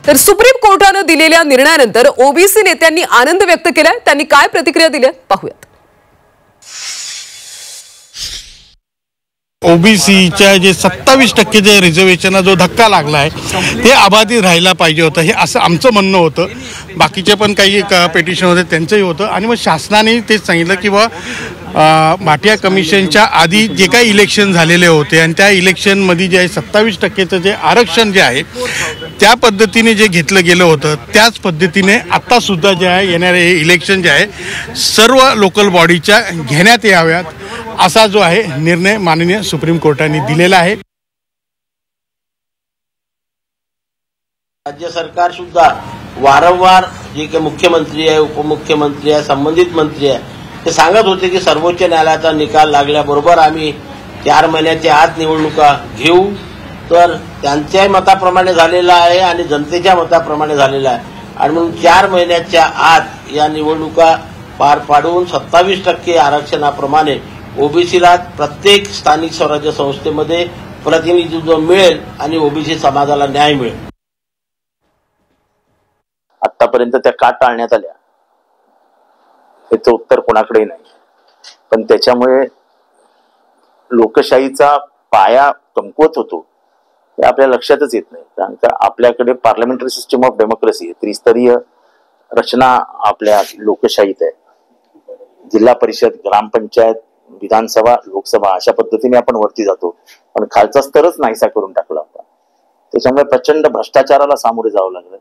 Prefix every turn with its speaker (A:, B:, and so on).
A: तर सुप्रीम कोर्टाने दिलेल्या निर्णयानंतर ओबीसी नेत्यांनी आनंद व्यक्त केलाय। त्यांनी काय प्रतिक्रिया दिली पाहूयात।
B: ओबीसीच्या जे 27% जे रिझर्वेशनला जो धक्का लागलाय ते अबाधित राहायला पाहिजे होतं, हे असं आमचं म्हणणं होतं। बाकीचे पण काही पेटिशन होते त्यांचंही होतं आणि मग शासनाने तेच सांगितलं की भाटिया कमिशनच्या आधी जे काही इलेक्शन झालेले होते आणि त्या इलेक्शनमध्ये जे आहे 27%चं जे आरक्षण जे आहे त्या पद्धतीने जे घेतलं गेलं होतं त्याच पद्धतीने आत्तासुद्धा जे आहे येणारे हे इलेक्शन जे आहे सर्व लोकल बॉडीच्या घेण्यात याव्यात असा जो आहे निर्णय माननीय सुप्रीम कोर्टाने दिलेला आहे।
C: राज्य सरकार सुद्धा वारंवार जे काही मुख्यमंत्री आहे, उपमुख्यमंत्री आहे, संबंधित मंत्री आहे ते सांगत होते की सर्वोच्च न्यायालयाचा निकाल लागल्याबरोबर आम्ही 4 महिन्याच्या आत निवडणुका घेऊ। तर त्यांच्याही मताप्रमाणे झालेला आहे आणि जनतेच्या मताप्रमाणे झालेला आहे आणि म्हणून 4 महिन्याच्या आत या निवडणुका पार पाडून 27% आरक्षणाप्रमाणे ओबीसीला प्रत्येक स्थानिक स्वराज्य संस्थेमध्ये प्रतिनिधित्व मिळेल आणि ओबीसी समाजाला न्याय मिळेल।
D: आतापर्यंत त्या का टाळण्यात आल्या याचं उत्तर कोणाकडेही नाही, पण त्याच्यामुळे लोकशाहीचा पाया कमकुवत होतो हे आपल्या लक्षातच येत नाही। कारण का आपल्याकडे पार्लमेंटरी सिस्टम ऑफ डेमोक्रेसी आहे, त्रिस्तरीय रचना आपल्या लोकशाहीत आहे। जिल्हा परिषद, ग्रामपंचायत, विधानसभा, लोकसभा अशा पद्धतीने आपण वरती जातो, पण खालचा स्तरच नाहीसा करून टाकला होता। त्याच्यामुळे प्रचंड भ्रष्टाचाराला सामोरे जावं लागलं।